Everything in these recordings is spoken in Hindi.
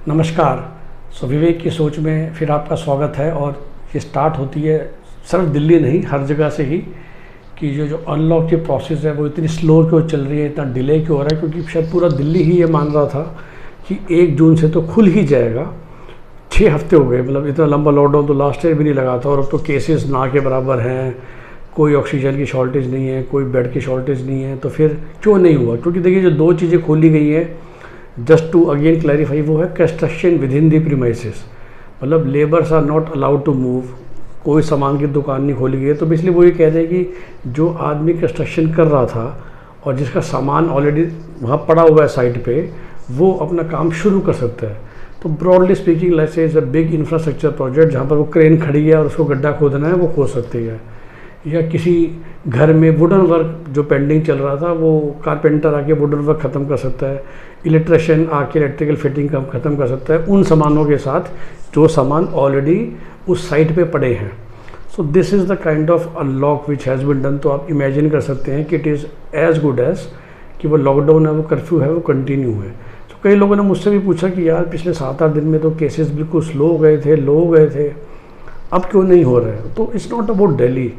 नमस्कार। विवेक की सोच में फिर आपका स्वागत है। और ये स्टार्ट होती है सिर्फ दिल्ली नहीं, हर जगह से ही, कि जो अनलॉक की प्रोसेस है वो इतनी स्लो क्यों चल रही है, इतना डिले क्यों हो रहा है। क्योंकि शायद पूरा दिल्ली ही ये मान रहा था कि 1 जून से तो खुल ही जाएगा। 6 हफ्ते हो गए, मतलब इतना लंबा लॉकडाउन तो लास्ट ईयर भी नहीं लगा था। और अब तो केसेस ना के बराबर हैं, कोई ऑक्सीजन की शॉर्टेज नहीं है, कोई बेड की शॉर्टेज नहीं है। तो फिर क्यों नहीं हुआ? क्योंकि देखिए, जो 2 चीज़ें खोली गई हैं, जस्ट टू अगेन क्लैरिफाई, वो है construction within the premises, मतलब labours are not allowed to move. कोई सामान की दुकान नहीं खोली गई है। तो इसलिए वो ये कह रहे हैं कि जो आदमी कंस्ट्रक्शन कर रहा था और जिसका सामान ऑलरेडी वहाँ पड़ा हुआ है साइट पे, वो अपना काम शुरू कर सकता है। तो broadly speaking, let's say is a big infrastructure project, जहाँ पर वो क्रेन खड़ी है और उसको गड्ढा खोदना है, वो खोद सकती है। या किसी घर में वुडन वर्क जो पेंडिंग चल रहा था, वो कारपेंटर आके वुडन वर्क ख़त्म कर सकता है, इलेक्ट्रिशियन आके इलेक्ट्रिकल फिटिंग का ख़त्म कर सकता है, उन सामानों के साथ जो सामान ऑलरेडी उस साइट पे पड़े हैं। So this is the kind of unlock which has been done. तो आप इमेजिन कर सकते हैं कि it is as good as कि वो लॉकडाउन है, वो कर्फ्यू है, वो कंटिन्यू है। तो कई लोगों ने मुझसे भी पूछा कि यार पिछले 7-8 दिन में तो केसेस बिल्कुल स्लो हो गए थे, लो हो गए थे, अब क्यों नहीं हो रहा है? तो it's not about Delhi.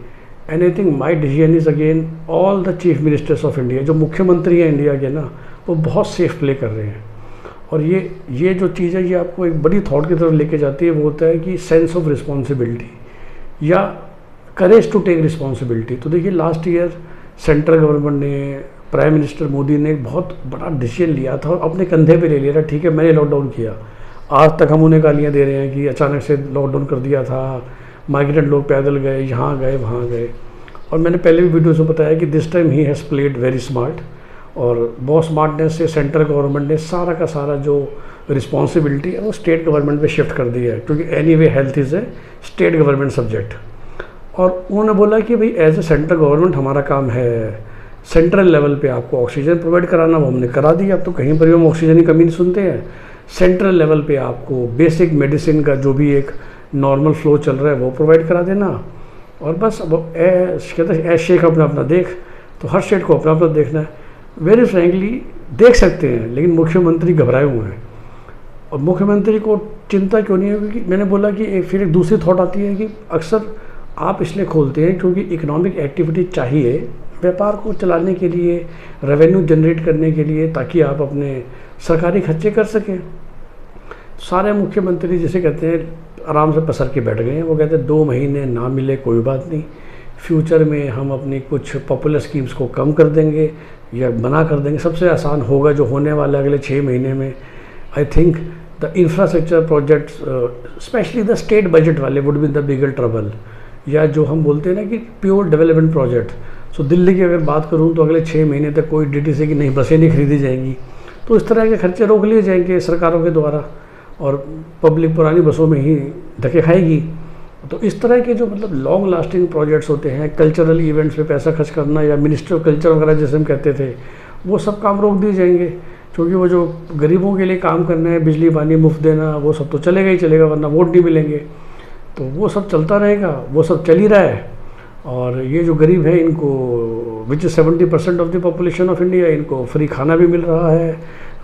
And I think my decision is again all the chief ministers of India, जो मुख्यमंत्री हैं इंडिया के ना, वो बहुत सेफ प्ले कर रहे हैं। और ये जो चीज़ है, ये आपको एक बड़ी थॉट की तरफ लेके जाती है। वो होता है कि सेंस ऑफ रिस्पॉन्सिबिलिटी या करेज टू टेक रिस्पॉन्सिबिलिटी। तो देखिए, लास्ट ईयर सेंट्रल गवर्नमेंट ने, प्राइम मिनिस्टर मोदी ने एक बहुत बड़ा डिसीजन लिया था और अपने कंधे पे ले लिया था। ठीक है, मैंने लॉकडाउन किया, आज तक हम उन्हें गालियाँ दे रहे हैं कि अचानक से लॉकडाउन कर दिया था, माइग्रेंट लोग पैदल गए, यहाँ गए, वहाँ गए। और मैंने पहले भी वीडियो में बताया कि this time he has played very smart, और बहुत स्मार्टनेस से सेंट्रल गवर्नमेंट ने सारा का सारा जो रिस्पॉन्सिबिलिटी है वो स्टेट गवर्नमेंट पे शिफ्ट कर दिया है। क्योंकि anyway health is a state government subject. और उन्होंने बोला कि भाई एज ए सेंट्रल गवर्नमेंट हमारा काम है सेंट्रल लेवल पे आपको ऑक्सीजन प्रोवाइड कराना, वो हमने करा दिया। अब तो कहीं पर भी हम ऑक्सीजन की कमी नहीं सुनते हैं। सेंट्रल लेवल पे आपको बेसिक मेडिसिन का जो भी एक नॉर्मल फ्लो चल रहा है वो प्रोवाइड करा देना। और बस अब कहते हैं ऐश शेख अपना अपना देख, तो हर स्टेट को अपना अपना देखना है। वेरी फ्रैंकली देख सकते हैं, लेकिन मुख्यमंत्री घबराए हुए हैं। और मुख्यमंत्री को चिंता क्यों नहीं है? क्योंकि मैंने बोला कि फिर एक दूसरी थॉट आती है कि अक्सर आप इसलिए खोलते हैं क्योंकि इकोनॉमिक एक्टिविटी चाहिए व्यापार को चलाने के लिए, रेवेन्यू जनरेट करने के लिए, ताकि आप अपने सरकारी खर्चे कर सकें। सारे मुख्यमंत्री जिसे कहते हैं आराम से पसर के बैठ गए हैं। वो कहते हैं 2 महीने ना मिले कोई बात नहीं, फ्यूचर में हम अपनी कुछ पॉपुलर स्कीम्स को कम कर देंगे या मना कर देंगे। सबसे आसान होगा जो होने वाला है अगले 6 महीने में, I think the infrastructure projects, specially the state budget वाले, would be the bigger trouble. या जो हम बोलते हैं ना कि pure development project. So Delhi की अगर बात करूँ तो अगले 6 महीने तक कोई डीटीसी की नई बसें नहीं खरीदी जाएंगी। तो इस तरह के खर्चे रोक लिए जाएंगे सरकारों के द्वारा, और पब्लिक पुरानी बसों में ही धक्के खाएगी। तो इस तरह के जो मतलब लॉन्ग लास्टिंग प्रोजेक्ट्स होते हैं, कल्चरल इवेंट्स पे पैसा खर्च करना या मिनिस्ट्री ऑफ कल्चर वगैरह जैसे हम कहते थे, वो सब काम रोक दिए जाएंगे। क्योंकि वो जो गरीबों के लिए काम करना है, बिजली पानी मुफ्त देना, वो सब तो चलेगा ही चलेगा, वरना वोट नहीं मिलेंगे। तो वो सब चलता रहेगा, वो सब चल ही रहा है। और ये जो गरीब है, इनको which is 70% of the population of India, इनको फ्री खाना भी मिल रहा है,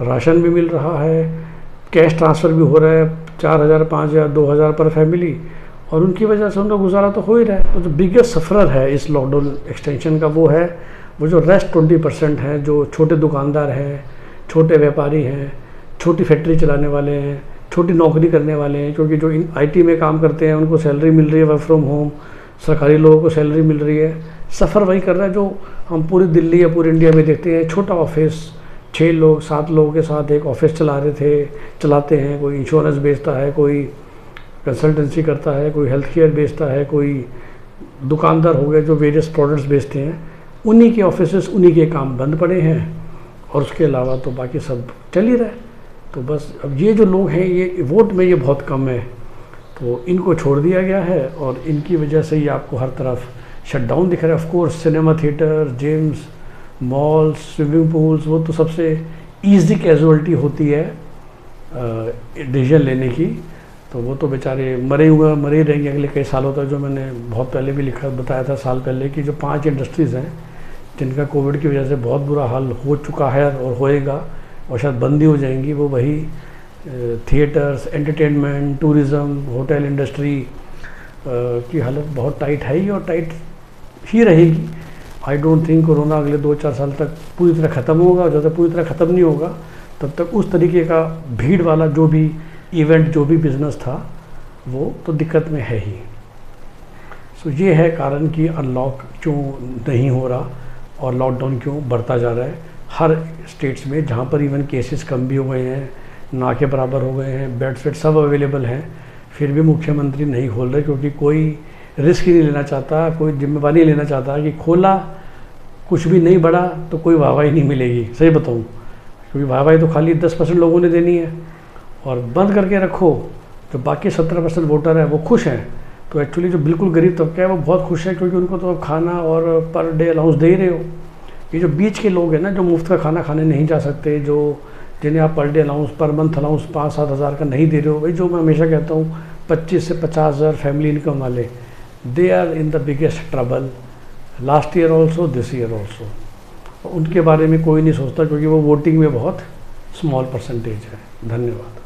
राशन भी मिल रहा है, कैश ट्रांसफ़र भी हो रहा है 4,000, 5,000, 2,000 पर फैमिली, और उनकी वजह से उनका गुजारा तो हो ही रहा है। तो जो बिगेस्ट सफरर है इस लॉकडाउन एक्सटेंशन का, वो है वो जो रेस्ट 20% हैं, जो छोटे दुकानदार हैं, छोटे व्यापारी हैं, छोटी फैक्ट्री चलाने वाले हैं, छोटी नौकरी करने वाले हैं। क्योंकि जो इन IT में काम करते हैं उनको सैलरी मिल रही है वर्क फ्रॉम होम, सरकारी लोगों को सैलरी मिल रही है। सफ़र वही कर रहा है जो हम पूरी दिल्ली या पूरी इंडिया में देखते हैं। छोटा ऑफिस, 6 लोग 7 लोगों के साथ एक ऑफिस चलाते हैं। कोई इंश्योरेंस बेचता है, कोई कंसल्टेंसी करता है, कोई हेल्थ केयर बेचता है, कोई दुकानदार हो गए जो वेरियस प्रोडक्ट्स बेचते हैं। उन्हीं के ऑफिसेस, उन्हीं के काम बंद पड़े हैं, और उसके अलावा तो बाकी सब चल ही रहा है। तो बस अब ये जो लोग हैं, ये वोट में ये बहुत कम है, तो इनको छोड़ दिया गया है। और इनकी वजह से ही आपको हर तरफ शटडाउन दिख रहा है। Of course cinema theatre, gyms, malls, swimming pools, वो तो सबसे ईजी कैजुअलिटी होती है डिसीजन लेने की। तो वो तो बेचारे मरे ही रहेंगे अगले कई सालों तक। जो मैंने बहुत पहले भी बताया था साल पहले कि जो 5 इंडस्ट्रीज़ हैं जिनका कोविड की वजह से बहुत बुरा हाल हो चुका है और होएगा, और शायद बंद ही हो जाएंगी, वो वही theatres, entertainment, tourism, hotel industry की हालत बहुत टाइट है ही और टाइट ही रहेगी। आई डोंट थिंक कोरोना अगले 2-4 साल तक पूरी तरह ख़त्म होगा। जब तक पूरी तरह ख़त्म नहीं होगा तब तक उस तरीके का भीड़ वाला जो भी इवेंट, जो भी बिज़नेस था, वो तो दिक्कत में है ही। सो ये है कारण कि अनलॉक क्यों नहीं हो रहा और लॉकडाउन क्यों बढ़ता जा रहा है हर स्टेट्स में, जहाँ पर इवन केसेस कम भी हो गए हैं, ना के बराबर हो गए हैं, बेड्स वेड सब अवेलेबल हैं, फिर भी मुख्यमंत्री नहीं खोल रहे क्योंकि कोई रिस्क ही नहीं लेना चाहता, कोई जिम्मेवारी नहीं लेना चाहता कि खोला कुछ भी नहीं बढ़ा तो कोई वाहवाही नहीं मिलेगी। सही बताऊँ, क्योंकि वाहवाही तो खाली 10% लोगों ने देनी है और बंद करके रखो तो बाकी 70% वोटर है वो खुश हैं। तो एक्चुअली जो बिल्कुल गरीब तबका है वो बहुत खुश है क्योंकि उनको तो खाना और पर डे अलाउंस दे ही रहे हो। ये जो बीच के लोग हैं ना, जो मुफ्त का खाना खाने नहीं जा सकते, जो जिन्हें आप per day allowance, per month allowance 5-7 हज़ार का नहीं दे रहे हो, भाई जो मैं हमेशा कहता हूँ 25 से 50 हज़ार फैमिली इनकम वाले, they are in the biggest trouble last year also, this year also. उनके बारे में कोई नहीं सोचता क्योंकि वो वोटिंग में बहुत स्मॉल परसेंटेज है। धन्यवाद।